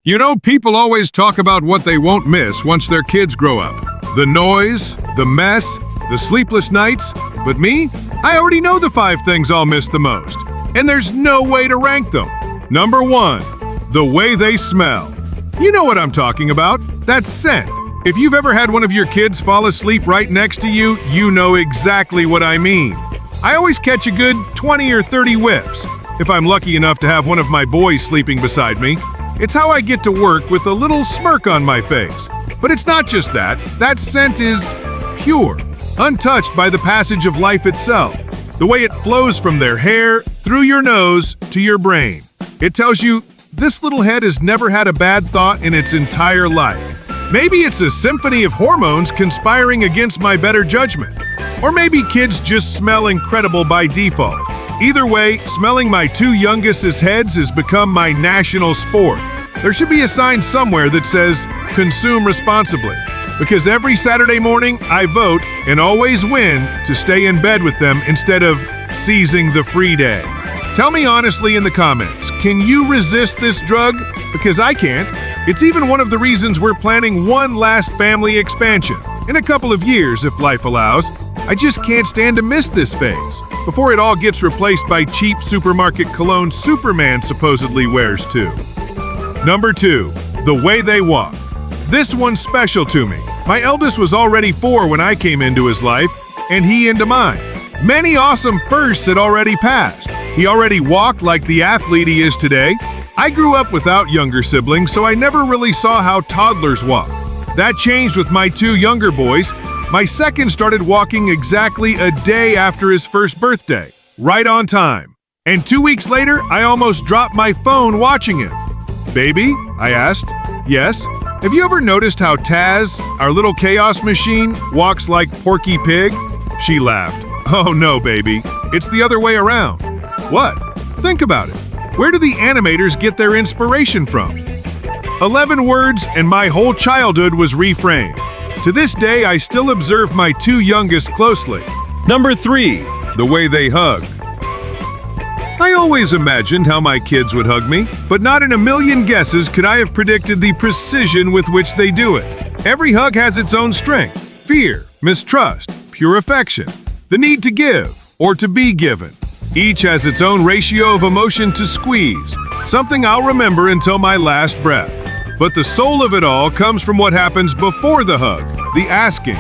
You know, people always talk about what they won't miss once their kids grow up. The noise, the mess, the sleepless nights. But me, I already know the 5 things I'll miss the most. And there's no way to rank them. Number 1, the way they smell. You know what I'm talking about. That's scent. If you've ever had one of your kids fall asleep right next to you, you know exactly what I mean. I always catch a good 20 or 30 whiffs, if I'm lucky enough to have one of my boys sleeping beside me. It's how I get to work with a little smirk on my face. But it's not just that. That scent is pure, untouched by the passage of life itself. The way it flows from their hair, through your nose, to your brain. It tells you, this little head has never had a bad thought in its entire life. Maybe it's a symphony of hormones conspiring against my better judgment. Or maybe kids just smell incredible by default. Either way, smelling my 2 youngest's heads has become my national sport. There should be a sign somewhere that says, consume responsibly. Because every Saturday morning, I vote, and always win, to stay in bed with them instead of seizing the free day. Tell me honestly in the comments, can you resist this drug? Because I can't. It's even one of the reasons we're planning one last family expansion. In a couple of years, if life allows. I just can't stand to miss this phase, before it all gets replaced by cheap supermarket cologne Superman supposedly wears too. Number 2, the way they walk. This one's special to me. My eldest was already 4 when I came into his life, and he into mine. Many awesome firsts had already passed. He already walked like the athlete he is today. I grew up without younger siblings, so I never really saw how toddlers walk. That changed with my 2 younger boys. My second started walking exactly a day after his first birthday, right on time. And 2 weeks later, I almost dropped my phone watching him. Baby? I asked. Yes? Have you ever noticed how Taz, our little chaos machine, walks like Porky Pig? She laughed. Oh no, baby. It's the other way around. What? Think about it. Where do the animators get their inspiration from? 11 words and my whole childhood was reframed. To this day, I still observe my 2 youngest closely. Number 3, the way they hug. I always imagined how my kids would hug me, but not in a million guesses could I have predicted the precision with which they do it. Every hug has its own strength, fear, mistrust, pure affection, the need to give or to be given. Each has its own ratio of emotion to squeeze, something I'll remember until my last breath. But the soul of it all comes from what happens before the hug, the asking.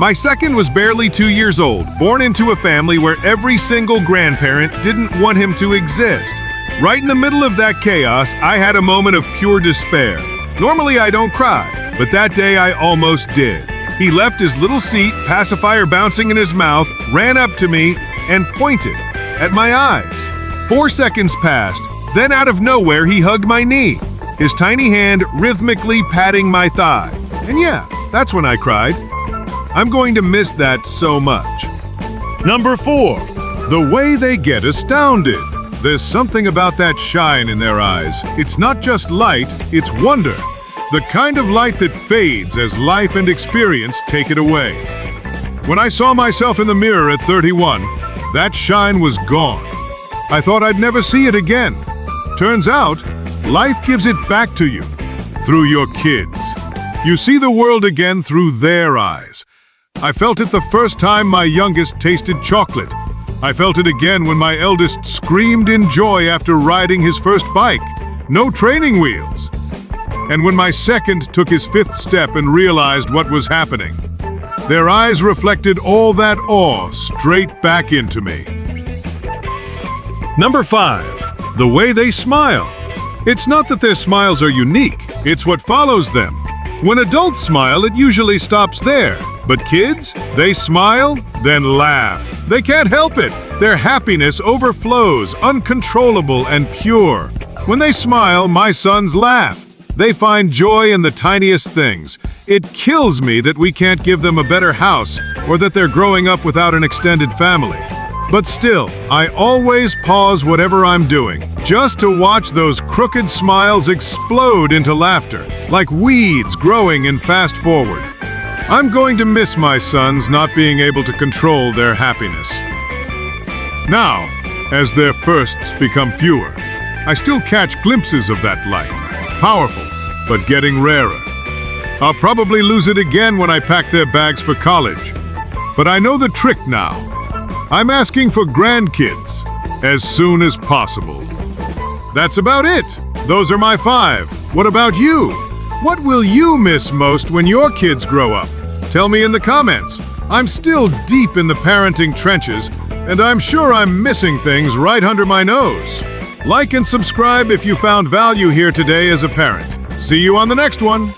My second was barely 2 years old, born into a family where every single grandparent didn't want him to exist. Right in the middle of that chaos, I had a moment of pure despair. Normally I don't cry, but that day I almost did. He left his little seat, pacifier bouncing in his mouth, ran up to me, and pointed at my eyes. 4 seconds passed, then out of nowhere he hugged my knee, his tiny hand rhythmically patting my thigh. And yeah, that's when I cried. I'm going to miss that so much. Number 4, the way they get astounded. There's something about that shine in their eyes. It's not just light, it's wonder. The kind of light that fades as life and experience take it away. When I saw myself in the mirror at 31, that shine was gone. I thought I'd never see it again. Turns out, life gives it back to you, through your kids. You see the world again through their eyes. I felt it the first time my youngest tasted chocolate. I felt it again when my eldest screamed in joy after riding his first bike. No training wheels. And when my second took his 5th step and realized what was happening. Their eyes reflected all that awe straight back into me. Number 5, the way they smile. It's not that their smiles are unique, it's what follows them. When adults smile, it usually stops there. But kids, they smile, then laugh. They can't help it. Their happiness overflows, uncontrollable and pure. When they smile, my sons laugh. They find joy in the tiniest things. It kills me that we can't give them a better house or that they're growing up without an extended family. But still, I always pause whatever I'm doing, just to watch those crooked smiles explode into laughter, like weeds growing in fast forward. I'm going to miss my sons not being able to control their happiness. Now, as their firsts become fewer, I still catch glimpses of that light, powerful, but getting rarer. I'll probably lose it again when I pack their bags for college. But I know the trick now. I'm asking for grandkids as soon as possible. That's about it. Those are my 5. What about you? What will you miss most when your kids grow up? Tell me in the comments. I'm still deep in the parenting trenches, and I'm sure I'm missing things right under my nose. Like and subscribe if you found value here today as a parent. See you on the next one.